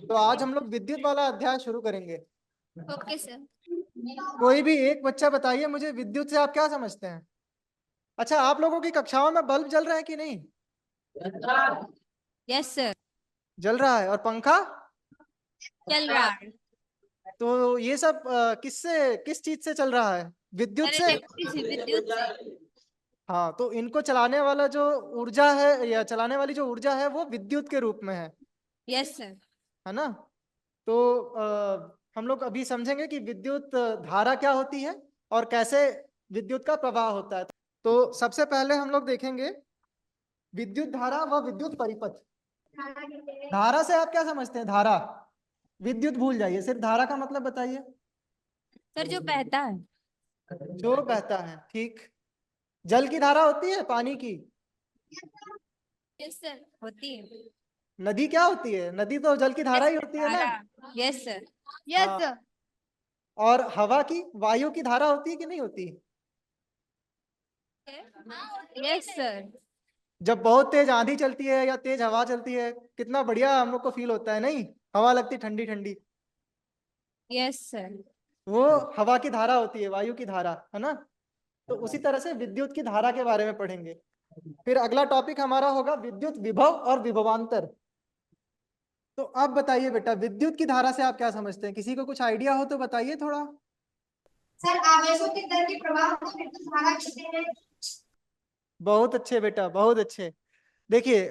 तो आज हम लोग विद्युत वाला अध्याय शुरू करेंगे। Okay sir. कोई भी एक बच्चा बताइए मुझे, विद्युत से आप क्या समझते हैं? अच्छा, आप लोगों की कक्षाओं में बल्ब जल रहा है कि नहीं? Yes sir. जल रहा है। और पंखा? चल रहा है। तो ये सब किस चीज से चल रहा है? विद्युत से। विद्युत से। हाँ, तो इनको चलाने वाला जो ऊर्जा है या चलाने वाली जो ऊर्जा है वो विद्युत के रूप में है यस सर। है ना? तो हम लोग अभी समझेंगे कि विद्युत धारा क्या होती है और कैसे विद्युत का प्रवाह होता है। तो सबसे पहले हम लोग देखेंगे विद्युत धारा व विद्युत परिपथ। धारा से आप क्या समझते हैं? धारा, विद्युत भूल जाइए, सिर्फ धारा का मतलब बताइए। सर जो बहता है। जो बहता है, ठीक। जल की धारा होती है, पानी की। यस सर होती है। नदी क्या होती है? नदी तो जल की धारा ही होती है ना? Yes sir. Yes sir. और हवा की, वायु की धारा होती है कि नहीं होती? Yes sir. जब बहुत तेज आंधी चलती है या तेज हवा चलती है, कितना बढ़िया हम लोग को फील होता है, नहीं? हवा लगती ठंडी ठंडी। Yes sir. वो हवा की धारा होती है, वायु की धारा, है ना? तो उसी तरह से विद्युत की धारा के बारे में पढ़ेंगे। फिर अगला टॉपिक हमारा होगा विद्युत विभव और विभवांतर। तो अब बताइए बेटा, विद्युत की धारा से आप क्या समझते हैं? किसी को कुछ आइडिया हो तो बताइए थोड़ा। सर आवेशों के दर के प्रवाह को विद्युत धारा कहते हैं। बहुत अच्छे बेटा, बहुत अच्छे। देखिए,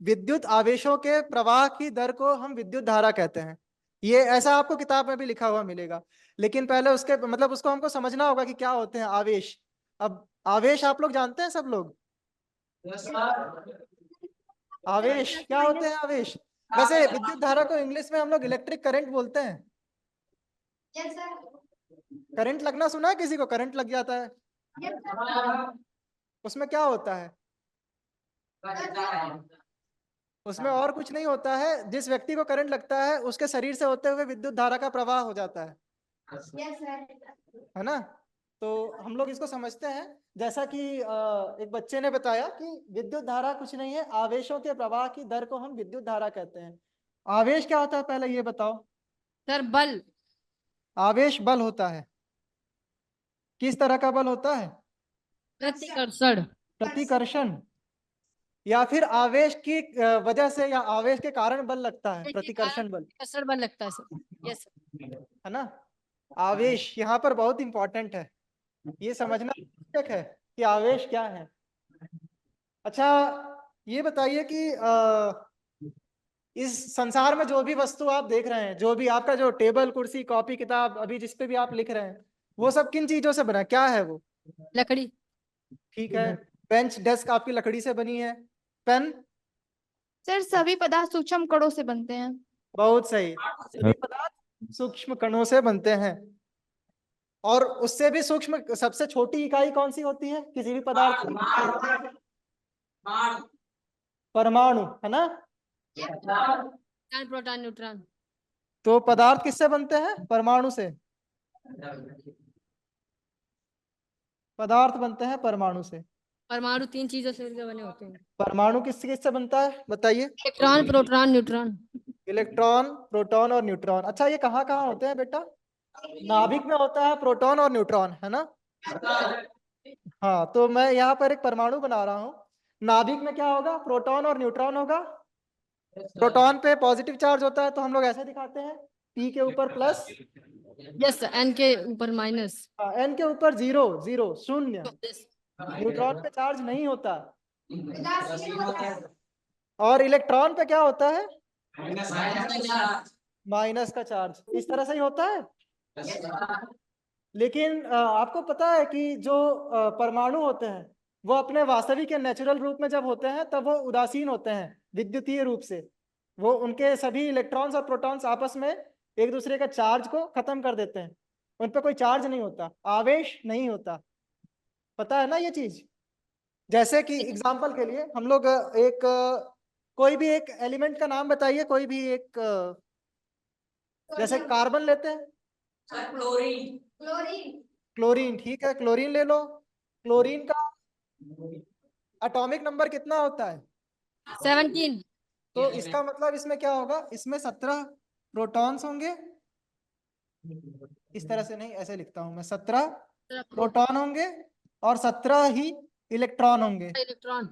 विद्युत आवेशों के प्रवाह की दर को हम विद्युत धारा कहते हैं। ये ऐसा आपको किताब में भी लिखा हुआ मिलेगा। लेकिन पहले उसके मतलब उसको हमको समझना होगा कि क्या होते हैं आवेश। अब आवेश आप लोग जानते हैं सब लोग? आवेश क्या होते हैं? आवेश, वैसे विद्युत धारा को इंग्लिश में हम लोग इलेक्ट्रिक करंट बोलते हैं। Yes sir. करंट लगना सुना है किसी को? करंट लग जाता है, यस सर। उसमें क्या होता है? उसमें और कुछ नहीं होता है। जिस व्यक्ति को करंट लगता है उसके शरीर से होते हुए विद्युत धारा का प्रवाह हो जाता यस सर। है ना? तो हम लोग इसको समझते हैं, जैसा कि एक बच्चे ने बताया कि विद्युत धारा कुछ नहीं है, आवेशों के प्रवाह की दर को हम विद्युत धारा कहते हैं। आवेश क्या होता है पहले ये बताओ। सर बल। आवेश बल होता है। किस तरह का बल होता है? प्रतिकर्षण। प्रतिकर्षण। या फिर आवेश की वजह से या आवेश के कारण बल लगता है, प्रतिकर्षण बल, प्रतिकर्षण बल लगता है सर। Yes sir. है ना? आवेश यहाँ पर बहुत इंपॉर्टेंट है, ये समझना आवश्यक है कि आवेश क्या है। अच्छा, ये बताइए कि इस संसार में जो भी वस्तु आप देख रहे हैं, जो भी आपका जो टेबल कुर्सी कॉपी किताब अभी जिस पे भी आप लिख रहे हैं, वो सब किन चीजों से बना है? क्या है वो? लकड़ी। ठीक है। बेंच डेस्क आपकी लकड़ी से बनी है। पेन? सर सभी पदार्थ सूक्ष्म कणों से बनते हैं। बहुत सही, सभी पदार्थ सूक्ष्म कणों से बनते हैं। और उससे भी सूक्ष्म सबसे छोटी इकाई कौन सी होती है किसी भी पदार्थ की? परमाणु, है ना? Proton neutron. तो पदार्थ किससे बनते हैं? परमाणु से। पदार्थ बनते हैं परमाणु से। परमाणु 3 चीजों से मिलकर बने होते हैं। परमाणु किससे किससे बनता है बताइए? Electron proton neutron. Electron, proton और न्यूट्रॉन। अच्छा, ये कहाँ कहाँ होते हैं बेटा? नाभिक में होता है प्रोटॉन और न्यूट्रॉन, है ना? हाँ, तो मैं यहाँ पर एक परमाणु बना रहा हूँ। नाभिक में क्या होगा? प्रोटॉन और न्यूट्रॉन होगा। प्रोटॉन पे पॉजिटिव चार्ज होता है तो हम लोग ऐसे दिखाते हैं, पी के ऊपर प्लस, यस सर। एन के ऊपर माइनस। एन के ऊपर जीरो, जीरो शून्य। न्यूट्रॉन पे चार्ज नहीं होता। और इलेक्ट्रॉन पे क्या होता है? माइनस का चार्ज। इस तरह से ही होता है। लेकिन आपको पता है कि जो परमाणु होते हैं वो अपने वास्तविक या नेचुरल रूप में जब होते हैं तब वो उदासीन होते हैं विद्युतीय रूप से। वो उनके सभी इलेक्ट्रॉन्स और प्रोटॉन्स आपस में एक दूसरे का चार्ज को खत्म कर देते हैं। उन पर कोई चार्ज नहीं होता, आवेश नहीं होता। पता है ना ये चीज? जैसे कि एग्जाम्पल के लिए हम लोग कोई भी एक एलिमेंट का नाम बताइए, कोई भी एक जैसे कार्बन लेते हैं। क्लोरीन। क्लोरीन। क्लोरीन, ठीक है, क्लोरीन ले लो। क्लोरीन का एटॉमिक नंबर कितना होता है? 17। तो इसका मतलब इसमें क्या होगा? इसमें 17 प्रोटॉन्स होंगे, इस तरह से नहीं, ऐसे लिखता हूं मैं, 17 प्रोटॉन होंगे और 17 ही इलेक्ट्रॉन होंगे। इलेक्ट्रॉन।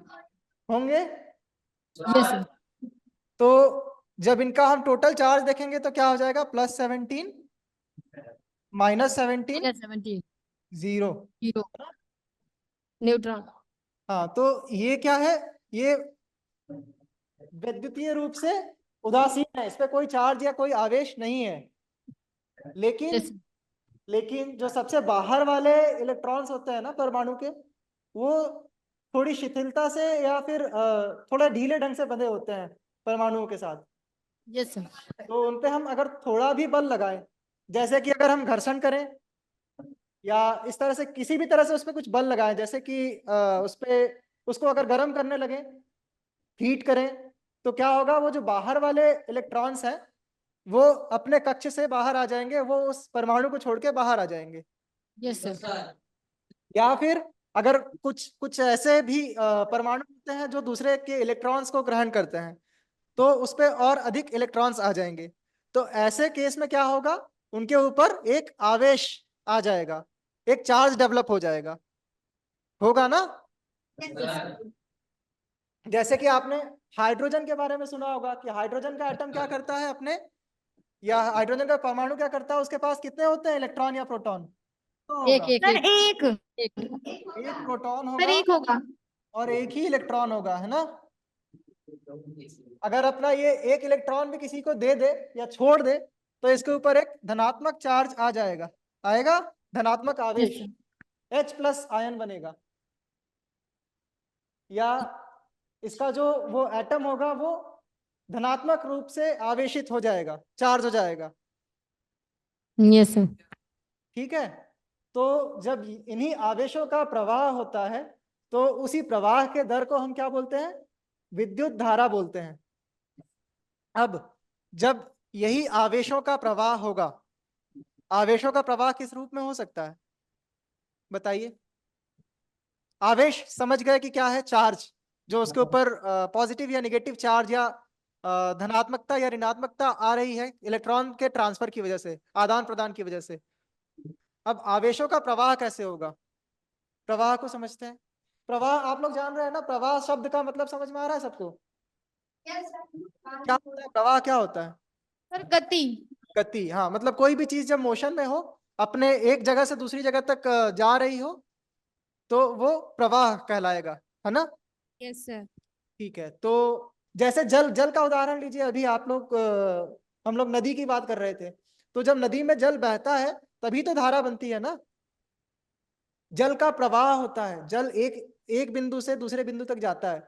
होंगे यस सर। तो जब इनका हम टोटल चार्ज देखेंगे तो क्या हो जाएगा, +17 -17 -17 0। 0 न्यूट्रॉन। हाँ, तो ये क्या है, ये विद्युतीय रूप से उदासीन है, इस पे कोई चार्ज या कोई आवेश नहीं है। लेकिन यस लेकिन जो सबसे बाहर वाले इलेक्ट्रॉन्स होते हैं ना परमाणु के, वो थोड़ी शिथिलता से या फिर थोड़ा ढीले ढंग से बंधे होते हैं परमाणुओं के साथ। Yes sir. तो उन पे हम अगर थोड़ा भी बल लगाएं, जैसे कि अगर हम घर्षण करें या इस तरह से किसी भी तरह से उस पर कुछ बल लगाएं, जैसे कि उस पे उसको अगर गर्म करने लगे, हीट करें, तो क्या होगा, वो जो बाहर वाले इलेक्ट्रॉन्स हैं वो अपने कक्ष से बाहर आ जाएंगे, वो उस परमाणु को छोड़ के बाहर आ जाएंगे। Yes sir. या फिर अगर कुछ कुछ ऐसे भी परमाणु होते हैं जो दूसरे के इलेक्ट्रॉन्स को ग्रहण करते हैं, तो उस पे और अधिक इलेक्ट्रॉन्स आ जाएंगे। तो ऐसे केस में क्या होगा, उनके ऊपर एक आवेश आ जाएगा, एक चार्ज डेवलप हो जाएगा, होगा ना। जैसे कि आपने हाइड्रोजन के बारे में सुना होगा कि हाइड्रोजन का एटम क्या करता है अपने, या हाइड्रोजन का परमाणु क्या करता है, उसके पास कितने होते हैं, इलेक्ट्रॉन या प्रोटॉन, तो एक होगा एक सर एक एक एक एक प्रोटॉन सर होगा एक होगा। और एक ही इलेक्ट्रॉन होगा, है ना। अगर अपना ये एक इलेक्ट्रॉन भी किसी को दे दे या छोड़ दे, तो इसके ऊपर एक धनात्मक चार्ज आ जाएगा, आएगा धनात्मक आवेश, यस H+ आयन बनेगा। या इसका जो वो एटम होगा वो धनात्मक रूप से आवेशित हो जाएगा, चार्ज हो जाएगा। Yes sir. ठीक है, तो जब इन्हीं आवेशों का प्रवाह होता है, तो उसी प्रवाह के दर को हम क्या बोलते हैं, विद्युत धारा बोलते हैं। अब जब यही आवेशों का प्रवाह होगा, आवेशों का प्रवाह किस रूप में हो सकता है, बताइए। आवेश समझ गए कि क्या है, चार्ज, जो उसके ऊपर पॉजिटिव या नेगेटिव चार्ज या धनात्मकता या ऋणात्मकता आ रही है इलेक्ट्रॉन के ट्रांसफर की वजह से, आदान प्रदान की वजह से। अब आवेशों का प्रवाह कैसे होगा, प्रवाह को समझते हैं। प्रवाह आप लोग जान रहे हैं ना, प्रवाह शब्द का मतलब समझ में आ रहा है सबको, क्या होता है प्रवाह, क्या होता है, सर गति। गति। हाँ, मतलब कोई भी चीज जब मोशन में हो, अपने एक जगह से दूसरी जगह तक जा रही हो, तो वो प्रवाह कहलाएगा, है ना। Yes sir. ठीक है, तो जैसे जल, जल का उदाहरण लीजिए, अभी आप लोग हम लोग नदी की बात कर रहे थे, तो जब नदी में जल बहता है तभी तो धारा बनती है ना। जल का प्रवाह होता है, जल एक एक बिंदु से दूसरे बिंदु तक जाता है,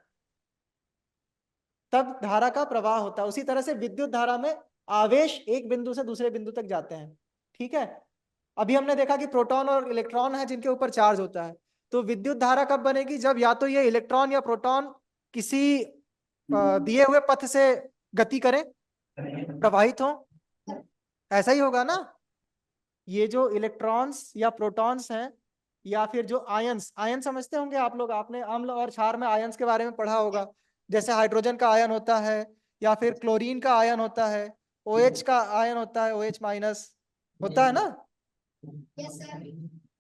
तब धारा का प्रवाह होता है। उसी तरह से विद्युत धारा में आवेश एक बिंदु से दूसरे बिंदु तक जाते हैं। ठीक है, अभी हमने देखा कि प्रोटॉन और इलेक्ट्रॉन है जिनके ऊपर चार्ज होता है। तो विद्युत धारा कब बनेगी, जब या तो ये इलेक्ट्रॉन या प्रोटॉन किसी दिए हुए पथ से गति करें, प्रवाहित हो, ऐसा ही होगा ना। ये जो इलेक्ट्रॉन्स या प्रोटॉन्स हैं, या फिर जो आयंस, आयन समझते होंगे आप लोग, आपने अम्ल और क्षार में आयंस के बारे में पढ़ा होगा। जैसे हाइड्रोजन का आयन होता है, या फिर क्लोरीन का आयन होता है, OH का आयन होता है, OH- होता है ना।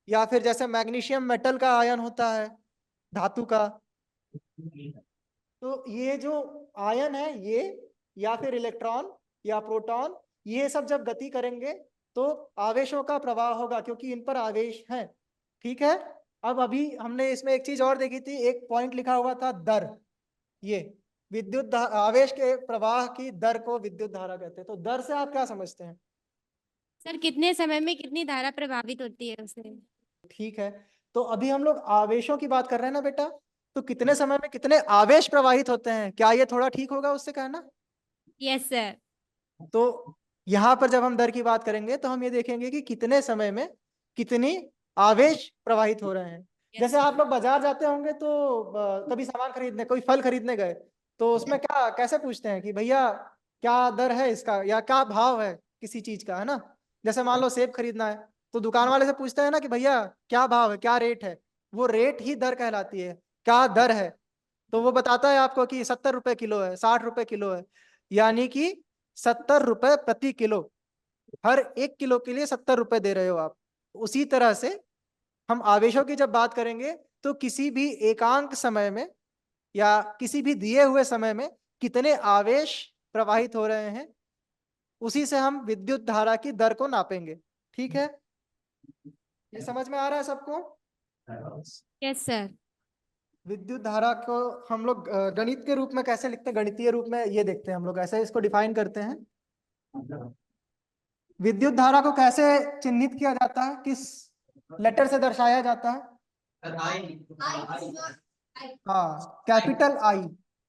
या फिर जैसे मैग्नीशियम मेटल का आयन होता है, धातु का। तो ये जो आयन है ये, या फिर इलेक्ट्रॉन या प्रोटॉन, ये सब जब गति करेंगे तो आवेशों का प्रवाह होगा, क्योंकि इन पर आवेश है। ठीक है, अब अभी हमने इसमें एक चीज और देखी थी, एक पॉइंट लिखा हुआ था दर। ये आवेश के प्रवाह की दर को विद्युत धारा कहते हैं। तो दर से आप क्या समझते हैं। सर कितने समय में कितनी धारा प्रभावित होती है उससे। ठीक है, तो अभी हम लोग आवेशों की बात कर रहे हैं ना बेटा, तो कितने समय में कितने आवेश प्रवाहित होते हैं, क्या ये थोड़ा ठीक होगा उससे कहना। Yes sir. तो यहाँ पर जब हम दर की बात करेंगे तो हम ये देखेंगे कि कितने समय में कितनी आवेश प्रवाहित हो रहे हैं। जैसे आप लोग बाजार जाते होंगे तो कभी सामान खरीदने, कोई फल खरीदने गए, तो उसमें क्या कैसे पूछते हैं कि भैया क्या दर है इसका, या क्या भाव है किसी चीज का, है ना। जैसे मान लो सेब खरीदना है, तो दुकान वाले से पूछते हैं ना कि भैया क्या भाव है, क्या रेट है। वो रेट ही दर कहलाती है, क्या दर है। तो वो बताता है आपको कि 70 रुपए किलो है, 60 रुपए किलो है, यानी कि ₹70 प्रति किलो, हर 1 किलो के लिए 70 रुपए दे रहे हो आप। उसी तरह से हम आवेशों की जब बात करेंगे तो किसी भी एकांक समय में या किसी भी दिए हुए समय में कितने आवेश प्रवाहित हो रहे हैं, उसी से हम विद्युत धारा की दर को नापेंगे। ठीक है, ये समझ में आ रहा है सबको? Yes sir. विद्युत धारा को हम लोग गणित के रूप में कैसे लिखते हैं, गणितीय रूप में ये देखते हैं हम लोग, ऐसे इसको डिफाइन करते हैं। विद्युत धारा को कैसे चिन्हित किया जाता है, किस लेटर से दर्शाया जाता है? हाँ, कैपिटल आई,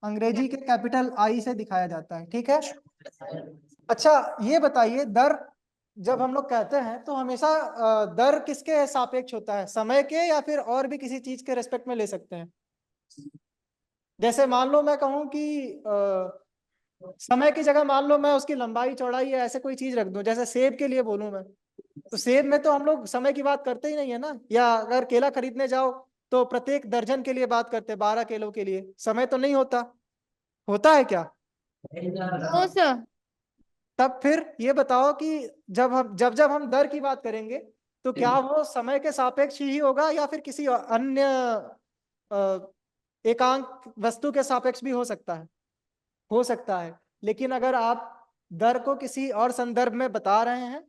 अंग्रेजी के कैपिटल आई से दिखाया जाता है। ठीक है, अच्छा ये बताइए, दर जब हम लोग कहते हैं तो हमेशा दर किसके सापेक्ष होता है, समय के या फिर और भी किसी चीज के रेस्पेक्ट में ले सकते हैं? जैसे मान लो मैं कहूं कि समय की जगह मान लो मैं उसकी लंबाई चौड़ाई या ऐसे कोई चीज रख दूं, जैसे सेब के लिए बोलूं मैं, तो सेब में तो हम लोग समय की बात करते ही नहीं है ना। या अगर केला खरीदने जाओ तो प्रत्येक दर्जन के लिए बात करते हैं, 12 किलो के लिए समय तो नहीं होता, होता है क्या? No sir. तब फिर ये बताओ कि जब हम दर की बात करेंगे तो क्या वो समय के सापेक्ष ही होगा या फिर किसी अन्य एकांक वस्तु के सापेक्ष भी हो सकता है? हो सकता है, लेकिन अगर आप दर को किसी और संदर्भ में बता रहे हैं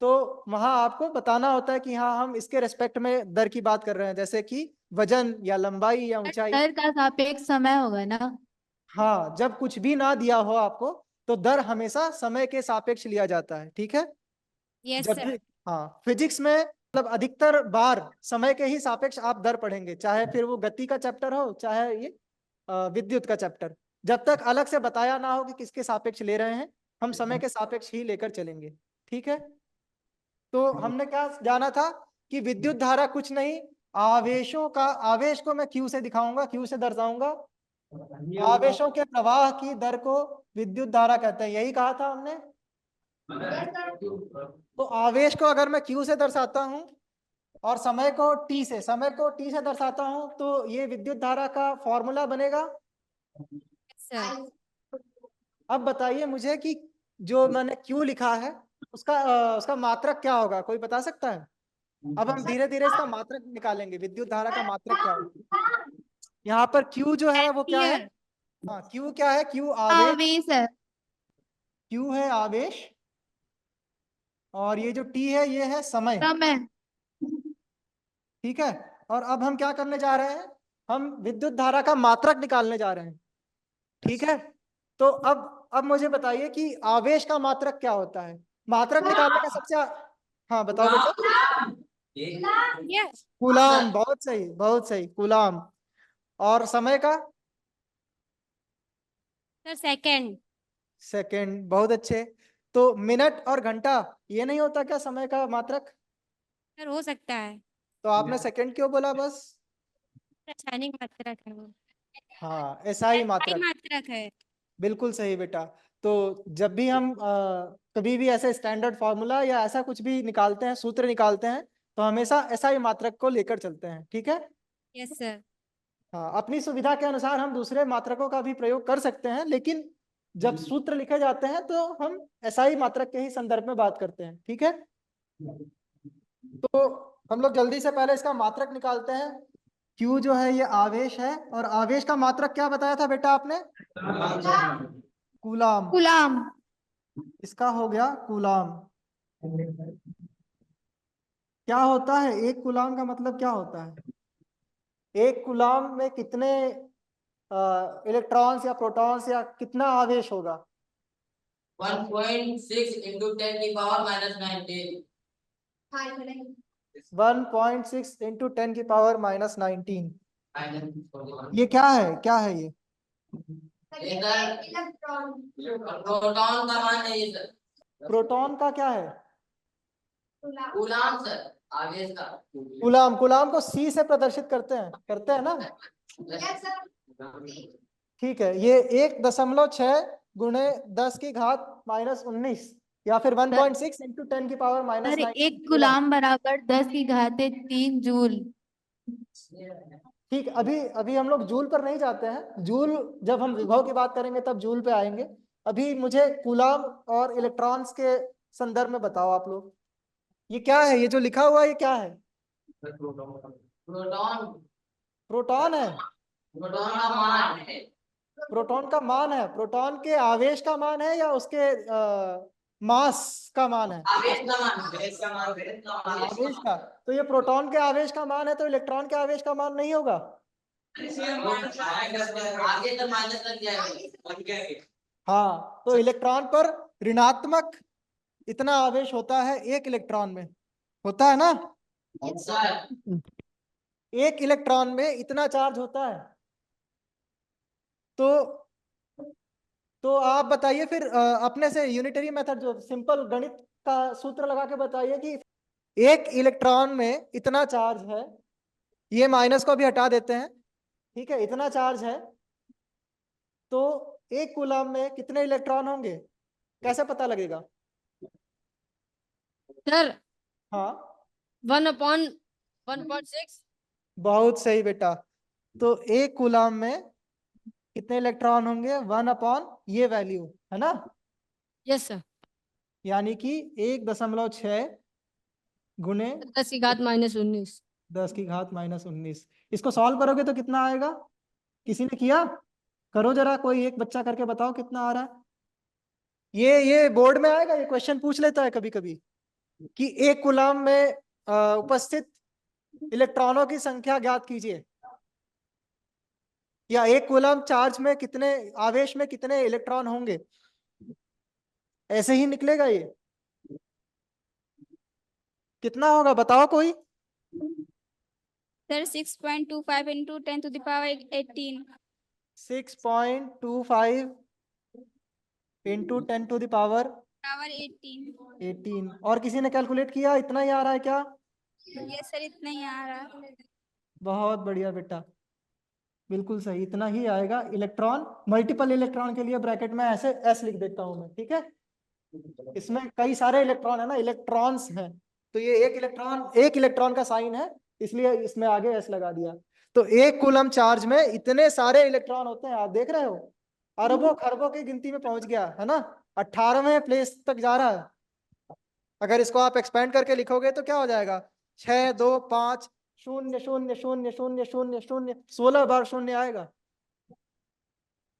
तो वहां आपको बताना होता है कि हाँ हम इसके रेस्पेक्ट में दर की बात कर रहे हैं, जैसे कि वजन या लंबाई या ऊंचाई। दर का सापेक्ष समय होगा ना? हाँ, जब कुछ भी ना दिया हो आपको तो दर हमेशा समय के सापेक्ष लिया जाता है। ठीक है, यस जब सर। भी, हाँ फिजिक्स में मतलब अधिकतर बार समय के ही सापेक्ष आप दर पढ़ेंगे, चाहे फिर वो गति का चैप्टर हो चाहे ये विद्युत का चैप्टर, जब तक अलग से बताया ना हो कि किसके सापेक्ष ले रहे हैं, हम समय के सापेक्ष ही लेकर चलेंगे। ठीक है, तो हमने क्या जाना था कि विद्युत धारा कुछ नहीं, आवेशों का, आवेश को मैं क्यू से दिखाऊंगा, क्यू से दर्शाऊंगा, आवेशों के प्रवाह की दर को विद्युत धारा कहते हैं, यही कहा था हमने। तो आवेश को अगर मैं क्यू से दर्शाता हूं और समय को टी से दर्शाता हूं तो ये विद्युत धारा का फॉर्मूला बनेगा। सर अब बताइए मुझे कि जो मैंने क्यू लिखा है उसका मात्रक क्या होगा, कोई बता सकता है? अब हम धीरे धीरे इसका मात्रक निकालेंगे, विद्युत धारा का मात्रक क्या होगा। यहाँ पर क्यू जो है वो क्या है? एम्पियर। हाँ, क्यू क्या है? क्यू आवेश, आवेश है। क्यू है आवेश, और ये जो टी है ये है समय। समय। ठीक है, और अब हम क्या करने जा रहे हैं, हम विद्युत धारा का मात्रक निकालने जा रहे हैं। ठीक है, तो अब मुझे बताइए कि आवेश का मात्रक क्या होता है? मात्रक निकालने का सबसे हाँ बताओ बेटा। यस कूलाम, बहुत सही बहुत सही, कूलाम। और समय का? Sir second. सेकंड, बहुत अच्छे। तो मिनट और घंटा ये नहीं होता क्या समय का मात्रक? सर हो सकता है। तो आपने सेकंड क्यों बोला बस? रासायनिक मात्रक है वो। हाँ, एसआई SI मात्रक, मात्रक है। बिल्कुल सही बेटा। तो जब भी हम कभी भी ऐसे स्टैंडर्ड फॉर्मूला या ऐसा कुछ भी निकालते हैं, सूत्र निकालते हैं, तो हमेशा एसआई मात्रक को लेकर चलते हैं। ठीक है, यस सर। हाँ अपनी सुविधा के अनुसार हम दूसरे मात्रकों का भी प्रयोग कर सकते हैं, लेकिन जब सूत्र लिखे जाते हैं तो हम एसआई मात्रक के ही संदर्भ में बात करते हैं। ठीक है, तो हम लोग जल्दी से पहले इसका मात्रक निकालते हैं। Q जो है ये आवेश है, और आवेश का मात्रक क्या बताया था बेटा आपने? कूलाम। गुलाम। इसका हो गया कूलाम। क्या होता है एक कूलाम का मतलब, क्या होता है? एक कूलाम में कितने इलेक्ट्रॉन्स या प्रोटॉन्स या कितना आवेश होगा? 1.6 into 10 की पावर माइनस 19। 1.6 इंटू 10 की पावर माइनस 19। ये क्या है, क्या है ये? प्रोटॉन का मान है ये सर। प्रोटॉन का क्या है? कूलाम सर, आवेश का। कूलाम, कूलाम को C से प्रदर्शित करते हैं ना? ठीक है, ये 1.6 गुणे 10 की घात माइनस 19 या फिर 1.6 इंटू 10 की पावर माइनस सर 19 एक गुलाम बराबर 10⁻³ जूल। ठीक, अभी अभी हम लोग जूल पर नहीं जाते हैं, जूल जब हम विभव की बात करेंगे तब जूल पे आएंगे। अभी मुझे कूलाम और इलेक्ट्रॉन्स के संदर्भ में बताओ आप लोग, ये क्या है, ये जो लिखा हुआ है ये क्या है? प्रोटॉन प्रोटॉन है। प्रोटॉन का मान है। प्रोटॉन का मान है, प्रोटॉन के आवेश का मान है या उसके मास का मान है? आवेश का मान, आवेश का मान, आवेश का। तो ये प्रोटॉन के आवेश का मान है, तो इलेक्ट्रॉन के आवेश का मान नहीं होगा? आगे तो माइनस लग जाएगा। हाँ, तो इलेक्ट्रॉन पर ऋणात्मक इतना आवेश होता है एक इलेक्ट्रॉन में, होता है ना? सर एक इलेक्ट्रॉन में इतना चार्ज होता है। तो आप बताइए फिर अपने से यूनिटरी मेथड जो सिंपल गणित का सूत्र लगा के बताइए कि एक इलेक्ट्रॉन में इतना चार्ज है, ये माइनस को भी हटा देते हैं, ठीक है, इतना चार्ज है, तो एक कूलम में कितने इलेक्ट्रॉन होंगे, कैसे पता लगेगा? सर हाँ, 1/1.6। बहुत सही बेटा। तो एक कूलम में कितने इलेक्ट्रॉन होंगे? 1 ये वैल्यू है ना, यस सर। यानी कि 1.6 गुने 10⁻−19। 10⁻−19। इसको सॉल्व करोगे तो कितना आएगा? किसी ने किया? करो जरा, कोई एक बच्चा करके बताओ कितना आ रहा है। ये बोर्ड में आएगा, ये क्वेश्चन पूछ लेता है कभी कभी कि एक कूलम में उपस्थित इलेक्ट्रॉनों की संख्या ज्ञात कीजिए, या एक कूलम चार्ज में कितने, आवेश में कितने इलेक्ट्रॉन होंगे, ऐसे ही निकलेगा ये। कितना होगा बताओ कोई? Sir 6.25 into 10⁻18। 6.25 इंटू 10⁻18। पावर 18। और किसी ने कैलकुलेट किया? इतना ही आ रहा है क्या? ये सर इतना ही आ रहा है। बहुत बढ़िया बेटा, बिल्कुल सही, इतना ही आएगा। इलेक्ट्रॉन, मल्टीपल इलेक्ट्रॉन के लिए ब्रैकेट में ऐसे एस लिख देता हूं मैं, ठीक है? इसमें कई सारे इलेक्ट्रॉन है ना, इलेक्ट्रॉन्स हैं, तो ये एक इलेक्ट्रॉन का साइन है, इसलिए इसमें आगे एस लगा दिया। तो एक कूलम चार्ज में इतने सारे इलेक्ट्रॉन होते हैं, आप देख रहे हो, अरबों खरबों की गिनती में पहुंच गया है ना, 18वें प्लेस तक जा रहा है। अगर इसको आप एक्सपेंड करके लिखोगे तो क्या हो जाएगा? 6 2 5 0 0 0 0 0 0, 16 बार शून्य आएगा,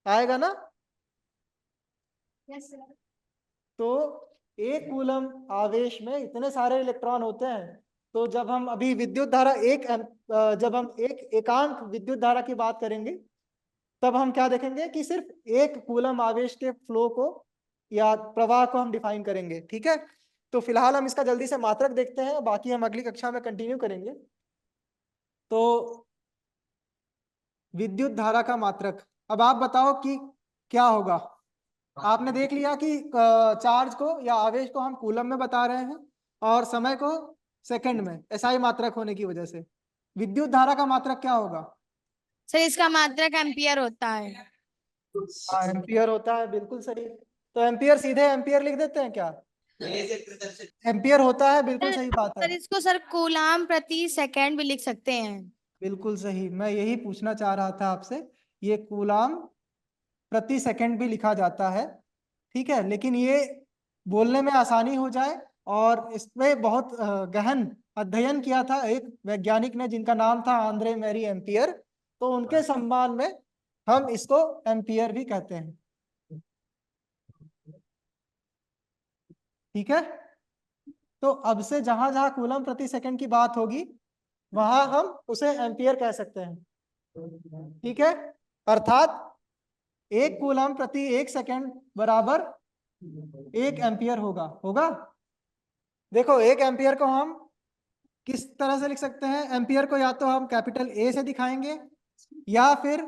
आएगा ना? Yes sir. तो एक कूलम आवेश में इतने सारे इलेक्ट्रॉन होते हैं। तो जब हम अभी विद्युत धारा जब हम एक एकांक विद्युत धारा की बात करेंगे, तब हम क्या देखेंगे कि सिर्फ एक कूलम आवेश के फ्लो को या प्रवाह को हम डिफाइन करेंगे, ठीक है? तो फिलहाल हम इसका जल्दी से मात्रक देखते हैं, बाकी हम अगली कक्षा में कंटिन्यू करेंगे। तो विद्युत धारा का मात्रक, अब आप बताओ कि क्या होगा। आपने देख लिया कि चार्ज को या आवेश को हम कूलम में बता रहे हैं और समय को सेकंड में, एसआई मात्रक होने की वजह से। विद्युत धारा का मात्रक क्या होगा? सर इसका मात्रक एम्पियर होता है। हाँ, एम्पियर होता है, बिल्कुल सही। तो एम्पियर सीधे एम्पियर लिख देते हैं क्या? एम्पियर होता है, बिल्कुल सही बात है। सर इसको सर कूलाम प्रति सेकंड भी लिख सकते हैं। बिल्कुल सही, मैं यही पूछना चाह रहा था आपसे, ये कूलाम प्रति सेकंड भी लिखा जाता है, ठीक है, लेकिन ये बोलने में आसानी हो जाए, और इसमें बहुत गहन अध्ययन किया था एक वैज्ञानिक ने जिनका नाम था आंद्रे मैरी एम्पियर, तो उनके सम्मान में हम इसको एम्पियर भी कहते हैं, ठीक है? तो अब से जहां जहां कूलम प्रति सेकंड की बात होगी, वहां हम उसे एम्पियर कह सकते हैं, ठीक है? अर्थात एक कूलम प्रति 1 सेकंड बराबर 1 एम्पियर होगा। देखो, 1 एम्पियर को हम किस तरह से लिख सकते हैं? एम्पियर को या तो हम कैपिटल ए से दिखाएंगे, या फिर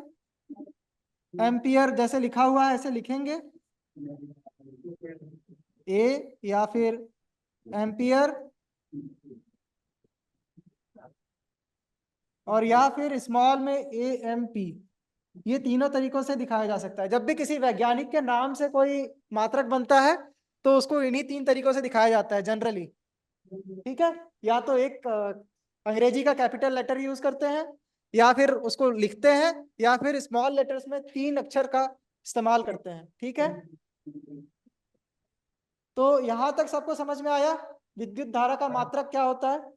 एम्पियर जैसे लिखा हुआ है ऐसे लिखेंगे, ए, या फिर एम्पियर, और या फिर स्मॉल में AMP। ये तीनों तरीकों से दिखाया जा सकता है। जब भी किसी वैज्ञानिक के नाम से कोई मात्रक बनता है तो उसको इन्हीं 3 तरीकों से दिखाया जाता है जनरली, ठीक है? या तो एक अंग्रेजी का कैपिटल लेटर यूज करते हैं, या फिर उसको लिखते हैं, या फिर स्मॉल लेटर्स में 3 अक्षर का इस्तेमाल करते हैं, ठीक है? तो यहां तक सबको समझ में आया विद्युत धारा का मात्रक क्या होता है?